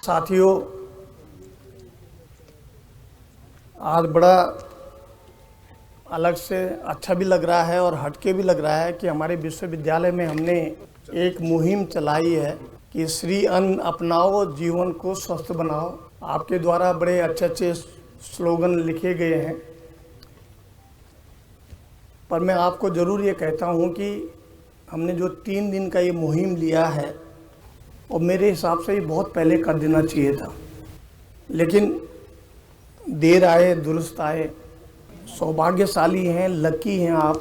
साथियों, आज बड़ा अलग से अच्छा भी लग रहा है और हटके भी लग रहा है कि हमारे विश्वविद्यालय में हमने एक मुहिम चलाई है कि श्री अन्न अपनाओ, जीवन को स्वस्थ बनाओ। आपके द्वारा बड़े अच्छे अच्छे स्लोगन लिखे गए हैं, पर मैं आपको ज़रूर ये कहता हूँ कि हमने जो 3 दिन का ये मुहिम लिया है और मेरे हिसाब से ये बहुत पहले कर देना चाहिए था, लेकिन देर आए दुरुस्त आए। सौभाग्यशाली हैं, लकी हैं आप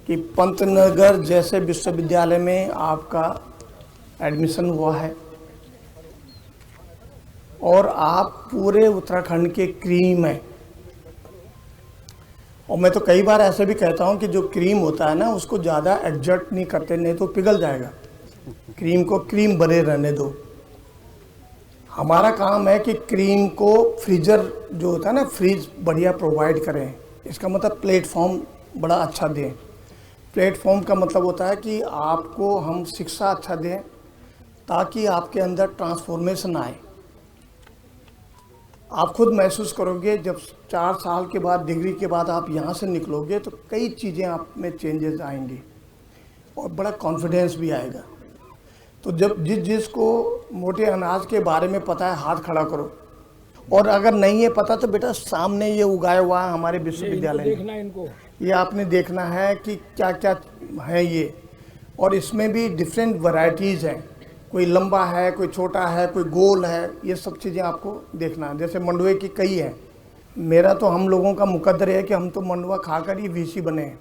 कि पंतनगर जैसे विश्वविद्यालय में आपका एडमिशन हुआ है और आप पूरे उत्तराखंड के क्रीम हैं। और मैं तो कई बार ऐसे भी कहता हूं कि जो क्रीम होता है ना, उसको ज़्यादा एडजस्ट नहीं करते, नहीं तो पिघल जाएगा। क्रीम को क्रीम बने रहने दो। हमारा काम है कि क्रीम को फ्रीजर जो होता है ना, फ्रीज बढ़िया प्रोवाइड करें। इसका मतलब प्लेटफॉर्म बड़ा अच्छा दें। प्लेटफॉर्म का मतलब होता है कि आपको हम शिक्षा अच्छा दें ताकि आपके अंदर ट्रांसफॉर्मेशन आए। आप खुद महसूस करोगे जब 4 साल के बाद, डिग्री के बाद आप यहाँ से निकलोगे तो कई चीज़ें आप में चेंजेस आएंगी और बड़ा कॉन्फिडेंस भी आएगा। तो जब जिसको मोटे अनाज के बारे में पता है, हाथ खड़ा करो। और अगर नहीं है पता तो बेटा सामने ये उगाया हुआ है हमारे विश्वविद्यालय में, इनको ये आपने देखना है कि क्या क्या है ये। और इसमें भी डिफरेंट वैरायटीज़ हैं, कोई लंबा है, कोई छोटा है, कोई गोल है। ये सब चीज़ें आपको देखना है। जैसे मंडुए की कई हैं। मेरा तो हम लोगों का मुकद्दर है कि हम तो मंडुआ खाकर ही वीसी बने हैं।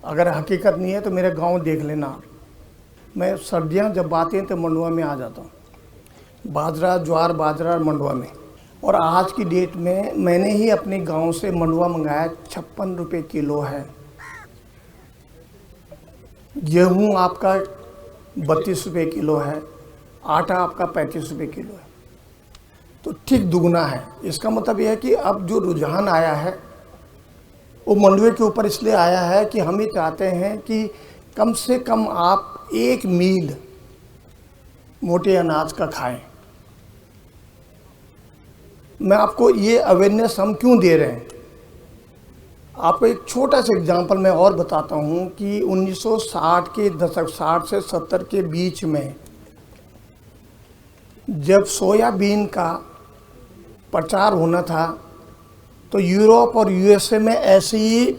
अगर हकीकत नहीं है तो मेरे गाँव देख लेना। मैं सर्दियाँ जब आती हैं तो मंडुआ में आ जाता हूँ, बाजरा, ज्वार बाजरा मंडुआ में। और आज की डेट में मैंने ही अपने गांव से मंडुआ मंगाया, 56 रुपये किलो है। गेहूँ आपका 32 रुपये किलो है, आटा आपका 35 रुपये किलो है। तो ठीक दुगना है। इसका मतलब यह है कि अब जो रुझान आया है वो मंडुए के ऊपर इसलिए आया है कि हम ये चाहते हैं कि कम से कम आप 1 मील मोटे अनाज का खाएं। मैं आपको ये अवेयरनेस हम क्यों दे रहे हैं, आपको एक छोटा सा एग्जांपल मैं और बताता हूं कि 1960 के दशक, 60 से 70 के बीच में जब सोयाबीन का प्रचार होना था तो यूरोप और यूएसए में ऐसी ही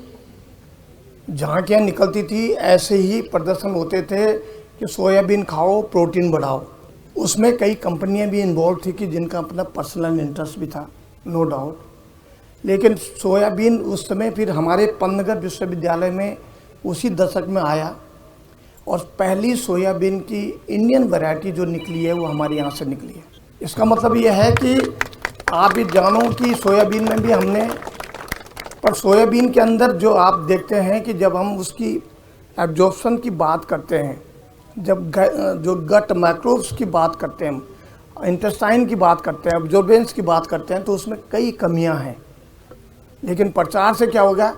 झांकियाँ निकलती थी, ऐसे ही प्रदर्शन होते थे कि सोयाबीन खाओ, प्रोटीन बढ़ाओ। उसमें कई कंपनियां भी इन्वॉल्व थी कि जिनका अपना पर्सनल इंटरेस्ट भी था, नो डाउट। लेकिन सोयाबीन उस समय फिर हमारे पंतनगर विश्वविद्यालय में उसी दशक में आया और पहली सोयाबीन की इंडियन वैरायटी जो निकली है वो हमारे यहाँ से निकली है। इसका मतलब यह है कि आप ये जानो कि सोयाबीन में भी हमने, पर सोयाबीन के अंदर जो आप देखते हैं कि जब हम उसकी एब्जॉर्प्शन की बात करते हैं, जब जो गट माइक्रोब्स की बात करते हैं, इंटेस्टाइन की बात करते हैं, एब्जॉर्बेंस की बात करते हैं, तो उसमें कई कमियां हैं। लेकिन प्रचार से क्या होगा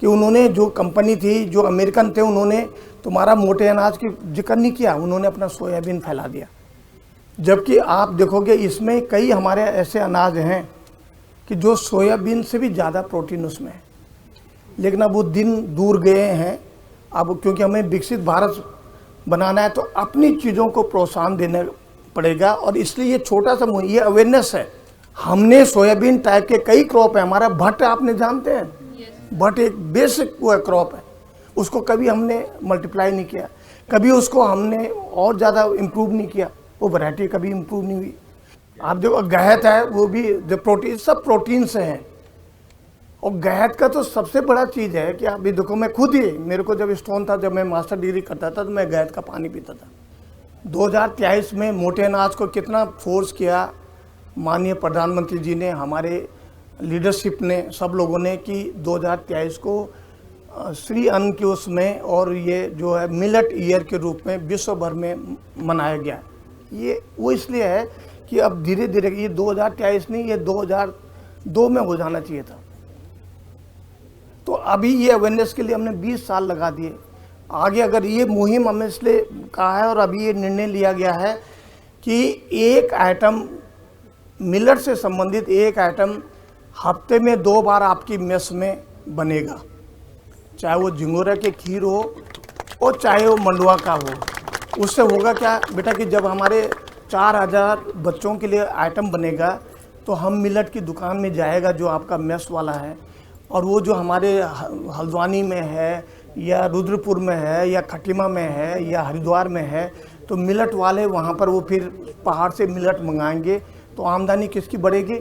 कि उन्होंने, जो कंपनी थी, जो अमेरिकन थे, उन्होंने तुम्हारा मोटे अनाज की जिक्र नहीं किया, उन्होंने अपना सोयाबीन फैला दिया। जबकि आप देखोगे इसमें कई हमारे ऐसे अनाज हैं कि जो सोयाबीन से भी ज़्यादा प्रोटीन उसमें है। लेकिन अब वो दिन दूर गए हैं। अब क्योंकि हमें विकसित भारत बनाना है तो अपनी चीज़ों को प्रोत्साहन देना पड़ेगा। और इसलिए ये छोटा सा ये अवेयरनेस है। हमने सोयाबीन टाइप के कई क्रॉप है। हमारा भट्ट आपने जानते हैं, भट्ट एक बेसिक वो क्रॉप है, उसको कभी हमने मल्टीप्लाई नहीं किया, कभी उसको हमने और ज़्यादा इम्प्रूव नहीं किया, वो वैरायटी कभी इम्प्रूव नहीं हुई। आप जो गहत है वो भी जो प्रोटीन, सब प्रोटीन से हैं। और गहत का तो सबसे बड़ा चीज़ है कि आप भी देखो, मैं खुद ही, मेरे को जब स्टोन था, जब मैं मास्टर डिग्री करता था तो मैं गहत का पानी पीता था। 2023 में मोटे अनाज को कितना फोर्स किया माननीय प्रधानमंत्री जी ने, हमारे लीडरशिप ने, सब लोगों ने, कि 2023 को श्री अन्न के उसमें और ये जो है मिलेट ईयर के रूप में विश्व भर में मनाया गया। ये वो इसलिए है कि अब धीरे धीरे, ये 2023 नहीं, ये 2002 में हो जाना चाहिए था। तो अभी ये अवेयरनेस के लिए हमने 20 साल लगा दिए। आगे अगर ये मुहिम हमने इसलिए कहा है और अभी ये निर्णय लिया गया है कि एक आइटम मिलेट से संबंधित एक आइटम हफ्ते में 2 बार आपकी मेस में बनेगा, चाहे वो झिंगोरा के खीर हो और चाहे वो मंडुआ का हो। उससे होगा क्या बेटा कि जब हमारे 4000 बच्चों के लिए आइटम बनेगा तो हम मिलेट की दुकान में जाएगा जो आपका मेस वाला है, और वो जो हमारे हल्द्वानी में है या रुद्रपुर में है या खटीमा में है या हरिद्वार में है, तो मिलेट वाले वहाँ पर वो फिर पहाड़ से मिलेट मंगाएंगे, तो आमदनी किसकी बढ़ेगी?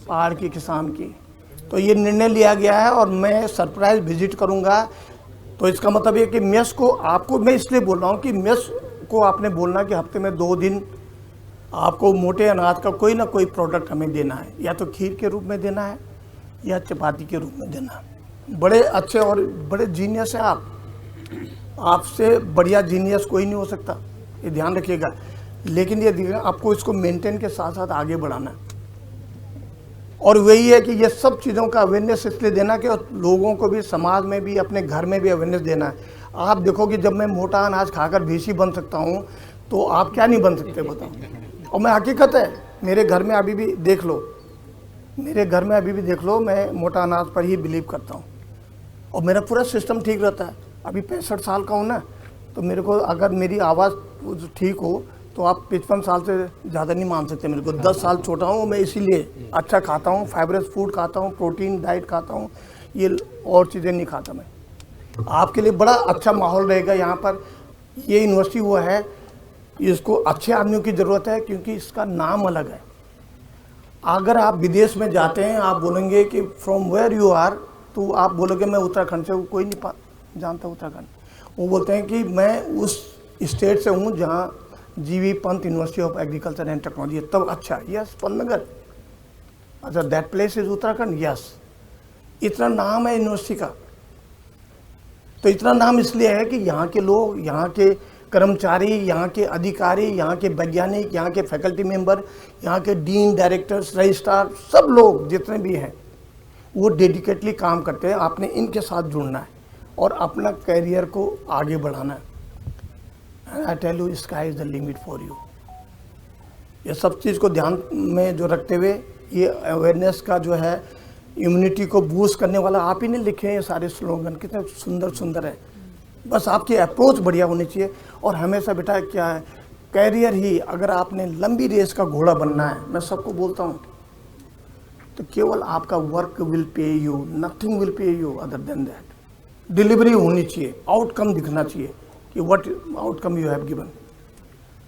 पहाड़ की, किसान की। तो ये निर्णय लिया गया है और मैं सरप्राइज विजिट करूँगा। तो इसका मतलब ये कि मेस को आपको, मैं इसलिए बोल रहा हूँ कि मेस को आपने बोलना कि हफ्ते में 2 दिन आपको मोटे अनाज का कोई ना कोई प्रोडक्ट हमें देना है, या तो खीर के रूप में देना है या चपाती के रूप में देना है। बड़े अच्छे और बड़े जीनियस हैं आप, आपसे बढ़िया जीनियस कोई नहीं हो सकता, ये ध्यान रखिएगा। लेकिन ये आपको इसको मेंटेन के साथ साथ आगे बढ़ाना है, और वही है कि ये सब चीज़ों का अवेयरनेस इसलिए देना कि लोगों को भी, समाज में भी, अपने घर में भी अवेयरनेस देना है। आप देखो कि जब मैं मोटा अनाज खाकर भीसी बन सकता हूँ तो आप क्या नहीं बन सकते बताओ। और मैं हकीकत है, मेरे घर में अभी भी देख लो, मैं मोटा अनाज पर ही बिलीव करता हूँ और मेरा पूरा सिस्टम ठीक रहता है। अभी 65 साल का हूँ ना, तो मेरे को अगर मेरी आवाज़ ठीक हो तो आप 55 साल से ज़्यादा नहीं मान सकते मेरे को। 10 साल छोटा हूँ मैं, इसीलिए अच्छा खाता हूँ, फाइबरस फूड खाता हूँ, प्रोटीन डाइट खाता हूँ, ये और चीज़ें नहीं खाता मैं। आपके लिए बड़ा अच्छा माहौल रहेगा यहाँ पर। ये यूनिवर्सिटी वो है, इसको अच्छे आदमियों की ज़रूरत है क्योंकि इसका नाम अलग है। अगर आप विदेश में जाते हैं, आप बोलेंगे कि फ्रॉम वेयर यू आर, तो आप बोलोगे मैं उत्तराखंड से हूँ, कोई नहीं जानता उत्तराखंड। वो बोलते हैं कि मैं उस स्टेट से हूँ जहाँ जीवी Pant university of agriculture and technology है। तब अच्छा, यस पन्नगर, अच्छा that place is Uttarakhand, yes. इतना नाम है यूनिवर्सिटी का। तो इतना नाम इसलिए है कि यहाँ के लोग, यहाँ के कर्मचारी, यहाँ के अधिकारी, यहाँ के वैज्ञानिक, यहाँ के फैकल्टी मेंबर, यहाँ के डीन, डायरेक्टर्स, रजिस्ट्रार, सब लोग जितने भी हैं वो डेडिकेटली काम करते हैं। आपने इनके साथ जुड़ना है और अपना कैरियर को आगे बढ़ाना है। I tell you, sky is the limit for you. ये सब चीज़ को ध्यान में जो रखते हुए, ये अवेयरनेस का जो है, इम्यूनिटी को बूस्ट करने वाला आप ही ने लिखे हैं ये सारे स्लोगन, कितने सुंदर सुंदर है। बस आपकी अप्रोच बढ़िया होनी चाहिए। और हमेशा बेटा क्या है, कैरियर ही, अगर आपने लंबी रेस का घोड़ा बनना है, मैं सबको बोलता हूँ, तो केवल आपका work will pay you, nothing will pay you other than that. Delivery होनी चाहिए, आउटकम दिखना चाहिए कि what outcome you have given.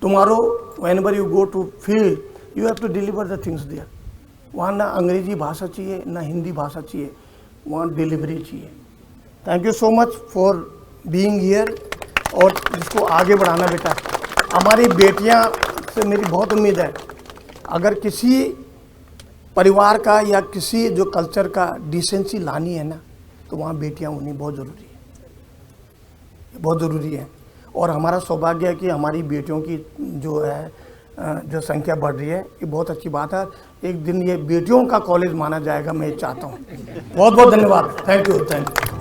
Tomorrow whenever you go to field, you have to deliver the things there. वहाँ ना अंग्रेजी भाषा चाहिए, ना हिंदी भाषा चाहिए, वहाँ डिलीवरी चाहिए। Thank you so much for being here. और इसको आगे बढ़ाना बेटा। हमारी बेटियाँ से मेरी बहुत उम्मीद है, अगर किसी परिवार का या किसी जो कल्चर का डिसेंसी लानी है ना, तो वहाँ बेटियाँ होनी बहुत ज़रूरी है, बहुत ज़रूरी है। और हमारा सौभाग्य है कि हमारी बेटियों की जो है जो संख्या बढ़ रही है, ये बहुत अच्छी बात है। एक दिन ये बेटियों का कॉलेज माना जाएगा, मैं चाहता हूँ। बहुत बहुत धन्यवाद। Thank you, thank you.